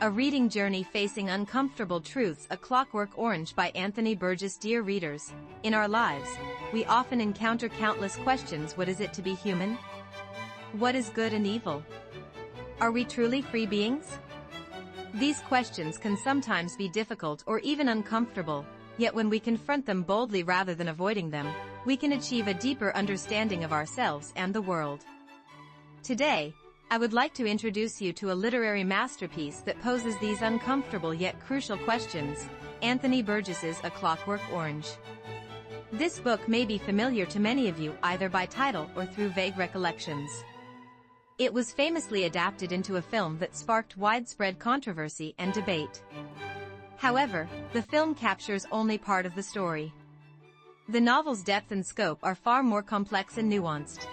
A reading journey facing uncomfortable truths. A Clockwork Orange by Anthony Burgess. Dear readers, in our lives, we often encounter countless questions. What is it to be human? What is good and evil? Are we truly free beings? These questions can sometimes be difficult or even uncomfortable, yet when we confront them boldly rather than avoiding them, we can achieve a deeper understanding of ourselves and the world. Today, I would like to introduce you to a literary masterpiece that poses these uncomfortable yet crucial questions, Anthony Burgess's A Clockwork Orange. This book may be familiar to many of you either by title or through vague recollections. It was famously adapted into a film that sparked widespread controversy and debate. However, the film captures only part of the story. The novel's depth and scope are far more complex and nuanced.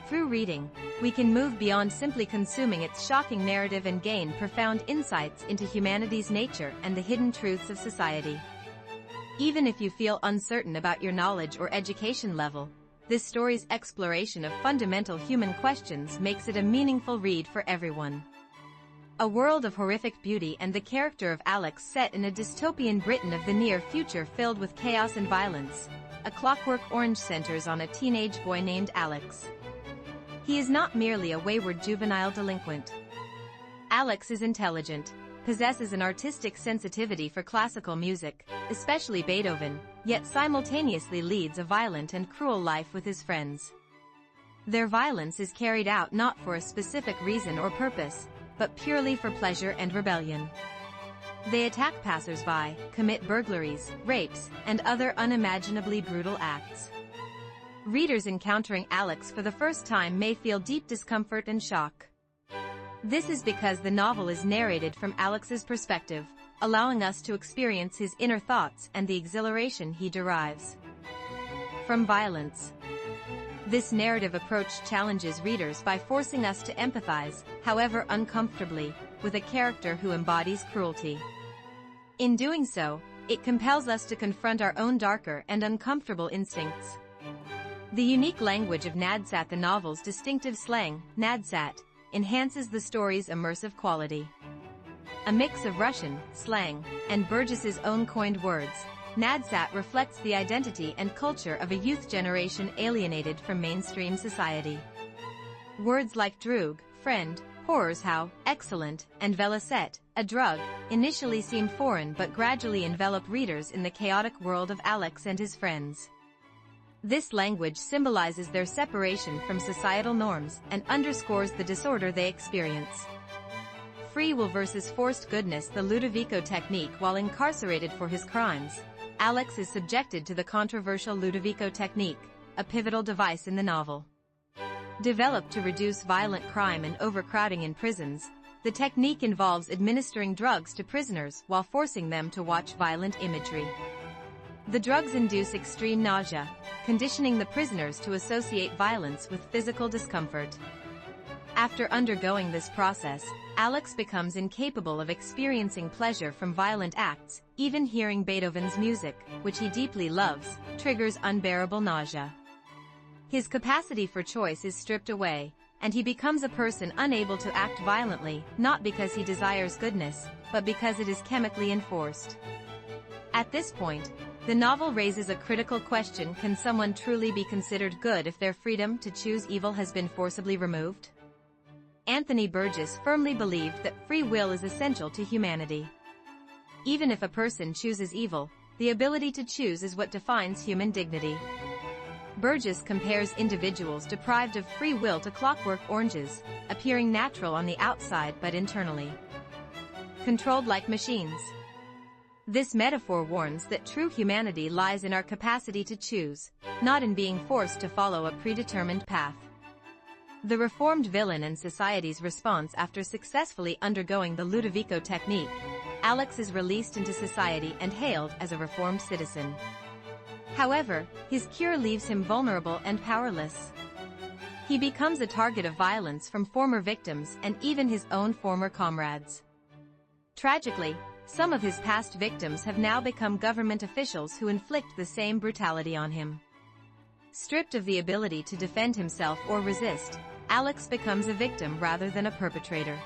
Through reading, we can move beyond simply consuming its shocking narrative and gain profound insights into humanity's nature and the hidden truths of society. Even if you feel uncertain about your knowledge or education level, this story's exploration of fundamental human questions makes it a meaningful read for everyone. A world of horrific beauty and the character of Alex set in a dystopian Britain of the near future filled with chaos and violence. A Clockwork Orange centers on a teenage boy named Alex. He is not merely a wayward juvenile delinquent. Alex is intelligent, possesses an artistic sensitivity for classical music, especially Beethoven, yet simultaneously leads a violent and cruel life with his friends. Their violence is carried out not for a specific reason or purpose, but purely for pleasure and rebellion. They attack passers-by, commit burglaries, rapes, and other unimaginably brutal acts. Readers encountering Alex for the first time may feel deep discomfort and shock. This is because the novel is narrated from Alex's perspective, allowing us to experience his inner thoughts and the exhilaration he derives from violence. This narrative approach challenges readers by forcing us to empathize, however uncomfortably, with a character who embodies cruelty. In doing so, it compels us to confront our own darker and uncomfortable instincts. The unique language of Nadsat, the novel's distinctive slang, Nadsat, enhances the story's immersive quality. A mix of Russian, slang, and Burgess's own coined words, Nadsat reflects the identity and culture of a youth generation alienated from mainstream society. Words like droog, friend, horrorshow, excellent, and velicet, a drug, initially seem foreign but gradually envelop readers in the chaotic world of Alex and his friends. This language symbolizes their separation from societal norms and underscores the disorder they experience. Free will versus forced goodness. The Ludovico technique. While incarcerated for his crimes, Alex is subjected to the controversial Ludovico technique, a pivotal device in the novel. Developed to reduce violent crime and overcrowding in prisons, the technique involves administering drugs to prisoners while forcing them to watch violent imagery. The drugs induce extreme nausea, conditioning the prisoners to associate violence with physical discomfort. After undergoing this process, Alex becomes incapable of experiencing pleasure from violent acts. Even hearing Beethoven's music, which he deeply loves, triggers unbearable nausea. His capacity for choice is stripped away, and he becomes a person unable to act violently, not because he desires goodness, but because it is chemically enforced. At this point, the novel raises a critical question: can someone truly be considered good if their freedom to choose evil has been forcibly removed? Anthony Burgess firmly believed that free will is essential to humanity. Even if a person chooses evil, the ability to choose is what defines human dignity. Burgess compares individuals deprived of free will to clockwork oranges, appearing natural on the outside but internally controlled like machines. This metaphor warns that true humanity lies in our capacity to choose, not in being forced to follow a predetermined path. The reformed villain and society's response. After successfully undergoing the Ludovico technique, Alex is released into society and hailed as a reformed citizen. However, his cure leaves him vulnerable and powerless. He becomes a target of violence from former victims and even his own former comrades. Tragically, some of his past victims have now become government officials who inflict the same brutality on him. Stripped of the ability to defend himself or resist, Alex becomes a victim rather than a perpetrator.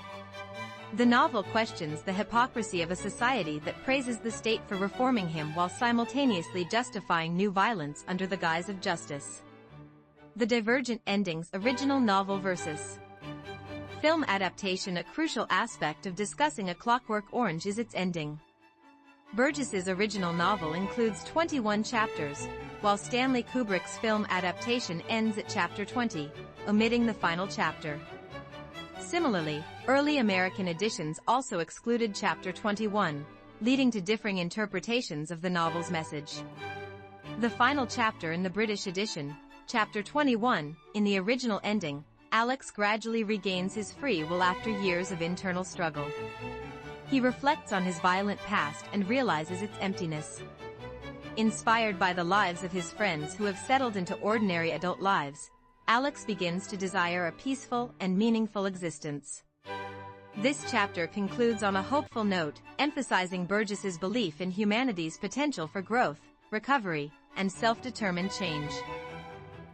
The novel questions the hypocrisy of a society that praises the state for reforming him while simultaneously justifying new violence under the guise of justice. The divergent endings. Original novel versus film adaptation. A crucial aspect of discussing A Clockwork Orange is its ending. Burgess's original novel includes 21 chapters, while Stanley Kubrick's film adaptation ends at chapter 20, omitting the final chapter. Similarly, early American editions also excluded chapter 21, leading to differing interpretations of the novel's message. The final chapter in the British edition, chapter 21, in the original ending, Alex gradually regains his free will after years of internal struggle. He reflects on his violent past and realizes its emptiness. Inspired by the lives of his friends who have settled into ordinary adult lives, Alex begins to desire a peaceful and meaningful existence. This chapter concludes on a hopeful note, emphasizing Burgess's belief in humanity's potential for growth, recovery, and self-determined change.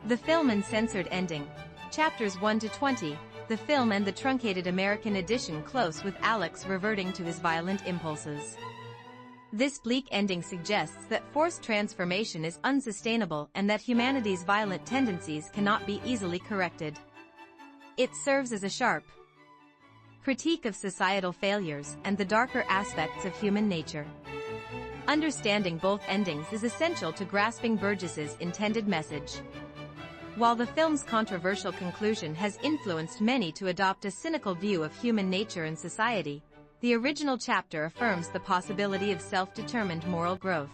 The film and censored ending. Chapters 1 to 20, the film and the truncated American edition close with Alex reverting to his violent impulses. This bleak ending suggests that forced transformation is unsustainable and that humanity's violent tendencies cannot be easily corrected. It serves as a sharp critique of societal failures and the darker aspects of human nature. Understanding both endings is essential to grasping Burgess's intended message. While the film's controversial conclusion has influenced many to adopt a cynical view of human nature and society, the original chapter affirms the possibility of self-determined moral growth.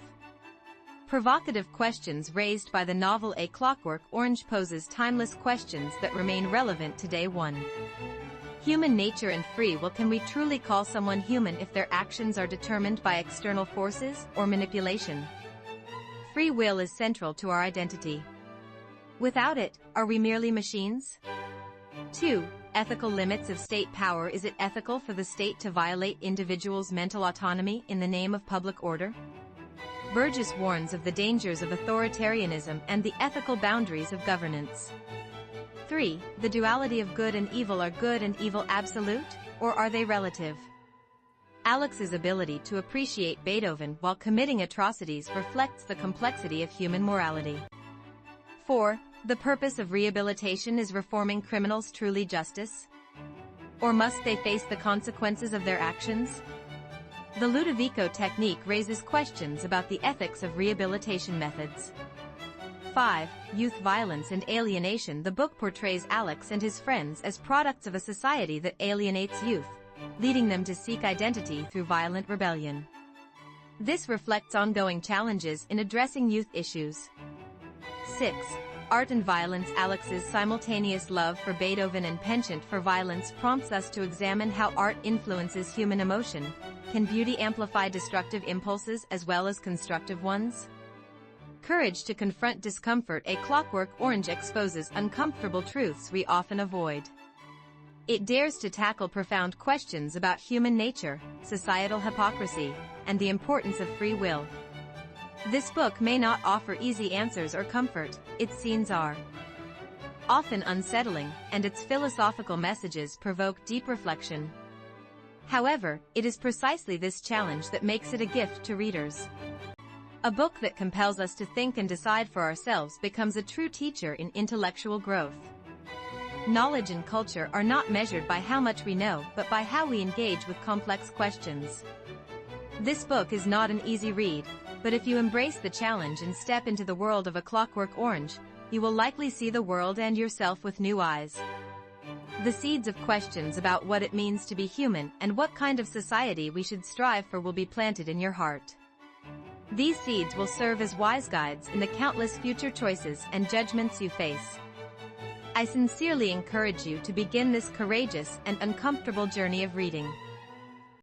Provocative questions raised by the novel A Clockwork Orange poses timeless questions that remain relevant today. 1. Human nature and free will. Can we truly call someone human if their actions are determined by external forces or manipulation? Free will is central to our identity. Without it, are we merely machines? 2. Ethical limits of state power. Is it ethical for the state to violate individuals' mental autonomy in the name of public order? Burgess warns of the dangers of authoritarianism and the ethical boundaries of governance. 3. The duality of good and evil. Are good and evil absolute, or are they relative? Alex's ability to appreciate Beethoven while committing atrocities reflects the complexity of human morality. 4. The purpose of rehabilitation. Is reforming criminals truly justice? Or must they face the consequences of their actions? The Ludovico technique raises questions about the ethics of rehabilitation methods. 5. Youth violence and alienation. The book portrays Alex and his friends as products of a society that alienates youth, leading them to seek identity through violent rebellion. This reflects ongoing challenges in addressing youth issues. 6. Art and violence. Alex's simultaneous love for Beethoven and penchant for violence prompts us to examine how art influences human emotion. Can beauty amplify destructive impulses as well as constructive ones? Courage to confront discomfort. A Clockwork Orange exposes uncomfortable truths we often avoid. It dares to tackle profound questions about human nature, societal hypocrisy, and the importance of free will. This book may not offer easy answers or comfort. Its scenes are often unsettling, and its philosophical messages provoke deep reflection. However, it is precisely this challenge that makes it a gift to readers. A book that compels us to think and decide for ourselves becomes a true teacher in intellectual growth. Knowledge and culture are not measured by how much we know, but by how we engage with complex questions. This book is not an easy read, but if you embrace the challenge and step into the world of A Clockwork Orange, you will likely see the world and yourself with new eyes. The seeds of questions about what it means to be human and what kind of society we should strive for will be planted in your heart. These seeds will serve as wise guides in the countless future choices and judgments you face. I sincerely encourage you to begin this courageous and uncomfortable journey of reading.